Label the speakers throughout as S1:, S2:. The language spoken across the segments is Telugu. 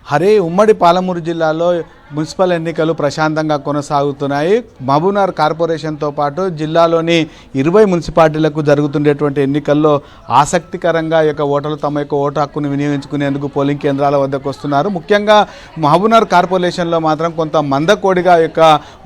S1: హరే ఉమ్మడి పాలమూరు జిల్లాలో మున్సిపల్ ఎన్నికలు ప్రశాంతంగా కొనసాగుతున్నాయి. మహబూబ్నగర్ కార్పొరేషన్తో పాటు జిల్లాలోని 20 మున్సిపాలిటీలకు జరుగుతుండేటువంటి ఎన్నికల్లో ఆసక్తికరంగా ఓటర్లు తమ ఓటు హక్కును వినియోగించుకునేందుకు పోలింగ్ కేంద్రాల వద్దకు వస్తున్నారు. ముఖ్యంగా మహబూబ్నగర్ కార్పొరేషన్లో మాత్రం కొంత మందకోడిగా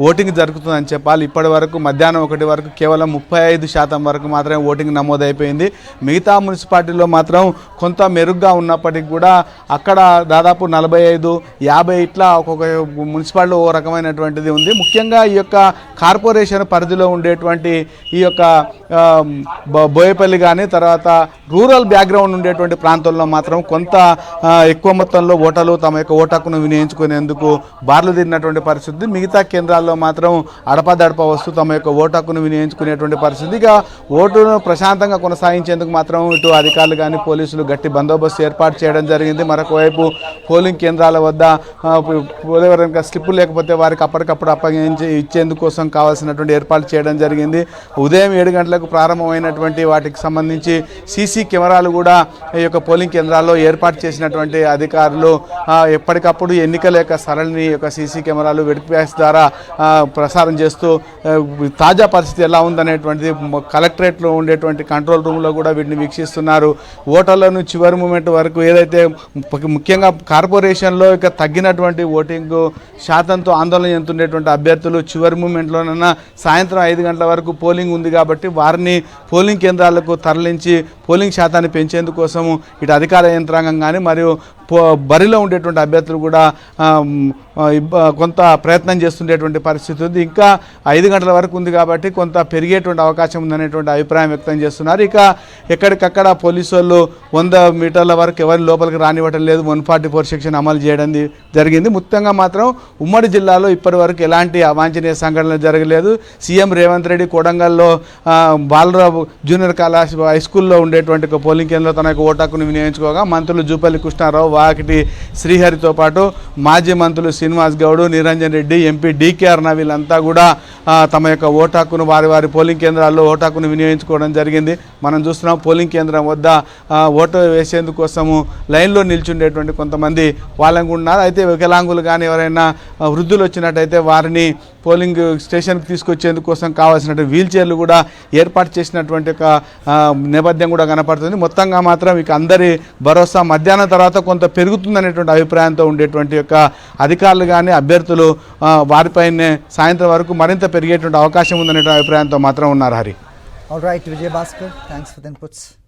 S1: ఓటింగ్ జరుగుతుందని చెప్పాలి. ఇప్పటి వరకు మధ్యాహ్నం 1 వరకు కేవలం 35% వరకు మాత్రమే ఓటింగ్ నమోదైపోయింది. మిగతా మున్సిపాలిటీలో మాత్రం కొంత మెరుగ్గా ఉన్నప్పటికీ కూడా అక్కడ దాదాపు 45, 50 ఇట్లా ఒక్కొక్క మున్సిపాలిటీ ఓ రకమైనటువంటిది ఉంది. ముఖ్యంగా ఈ కార్పొరేషన్ పరిధిలో ఉండేటువంటి ఈ బోయపల్లి కానీ తర్వాత రూరల్ బ్యాక్గ్రౌండ్ ఉండేటువంటి ప్రాంతాల్లో మాత్రం కొంత ఎక్కువ మొత్తంలో ఓటర్లు తమ ఓటు హక్కును వినియోగించుకునేందుకు బార్లు తిరిగినటువంటి పరిస్థితి. మిగతా కేంద్రాల్లో మాత్రం అడపదడప వస్తూ తమ ఓటు హక్కును వినియోగించుకునేటువంటి పరిస్థితి. ఓటును ప్రశాంతంగా కొనసాగించేందుకు మాత్రం ఇటు అధికారులు కానీ పోలీసులు గట్టి బందోబస్తు ఏర్పాటు చేయడం జరిగింది. మరొక వైపు పోలింగ్ కేంద్రాల వద్ద ఎవరైనా స్లిప్పులు లేకపోతే వారికి అప్పటికప్పుడు అప్పగించి ఇచ్చేందుకోసం కావాల్సినటువంటి ఏర్పాట్లు చేయడం జరిగింది. ఉదయం 7 గంటలకు ప్రారంభమైనటువంటి వాటికి సంబంధించి సీసీ కెమెరాలు కూడా ఈ పోలింగ్ కేంద్రాల్లో ఏర్పాటు చేసినటువంటి అధికారులు ఎప్పటికప్పుడు ఎన్నికల సరళిని సీసీ కెమెరాలు వెబ్కాస్ట్ ద్వారా ప్రసారం చేస్తూ తాజా పరిస్థితి ఎలా ఉందనేటువంటిది కలెక్టరేట్లో ఉండేటువంటి కంట్రోల్ రూమ్లో కూడా వీటిని వీక్షిస్తున్నారు. ఓటర్లను చివరి మూమెంట్ వరకు ఏదైతే ముఖ్యంగా కార్పొరేషన్లో తగ్గినటువంటి ఓటింగ్ శాతంతో ఆందోళన చెందుతుండేటువంటి అభ్యర్థులు చివరి మూమెంట్లోనైనా సాయంత్రం 5 గంటల వరకు పోలింగ్ ఉంది కాబట్టి వారిని పోలింగ్ కేంద్రాలకు తరలించి పోలింగ్ శాతాన్ని పెంచేందుకోసము ఇటు అధికార యంత్రాంగం కానీ మరియు బరిలో ఉండేటువంటి అభ్యర్థులు కూడా కొంత ప్రయత్నం చేస్తుండేటువంటి పరిస్థితి ఉంది. ఇంకా 5 గంటల వరకు ఉంది కాబట్టి కొంత పెరిగేటువంటి అవకాశం ఉందనేటువంటి అభిప్రాయం వ్యక్తం చేస్తున్నారు. ఎక్కడికక్కడ పోలీసు వాళ్ళు 100 మీటర్ల వరకు ఎవరి లోపలికి రానివ్వటం లేదు. 144 సెక్షన్ అమలు చేయడం జరిగింది. మొత్తంగా మాత్రం ఉమ్మడి జిల్లాలో ఇప్పటి వరకు ఎలాంటి అవాంఛనీయ సంఘటనలు జరగలేదు. సీఎం రేవంత్ రెడ్డి కొడంగల్లో బాలరావు జూనియర్ కళాశాల హై స్కూల్లో ఉండేటువంటి పోలింగ్ కేంద్రంలో తన ఓటు హక్కును వినియోగించుకోగా మంత్రులు జూపల్లి కృష్ణారావు, వాకిటి శ్రీహరితో పాటు మాజీ మంత్రులు శ్రీనివాస్ గౌడ్, నిరంజన్ రెడ్డి, ఎంపీ డీకేఆర్ వీళ్ళంతా కూడా తమ ఓటు హక్కును వారి పోలింగ్ కేంద్రాల్లో ఓటు హక్కును వినియోగించుకోవడం జరిగింది. మనం చూస్తున్నాం పోలింగ్ కేంద్రం వద్ద ఓటు వేసేందుకోసము లైన్లో నిల్చుండేటువంటి కొంతమంది వాళ్ళకు ఉన్నారు. అయితే వికలాంగులు కానీ ఎవరైనా వృద్ధులు వచ్చినట్టయితే వారిని పోలింగ్ స్టేషన్కి తీసుకొచ్చేందుకోసం కావాల్సిన వీల్ చైర్లు కూడా ఏర్పాటు చేసినటువంటి నేపథ్యం కూడా కనపడుతుంది. మొత్తంగా మాత్రం అందరి భరోసా మధ్యాహ్నం తర్వాత కొంత పెరుగుతుందనేటువంటి అభిప్రాయంతో ఉండేటువంటి అధికారులు కానీ అభ్యర్థులు వారిపైనే సాయంత్రం వరకు మరింత పెరిగేటువంటి అవకాశం ఉందనేటువంటి అభిప్రాయంతో మాత్రం ఉన్నారు. Hari.
S2: All right, Vijay Bhaskar, thanks for the inputs.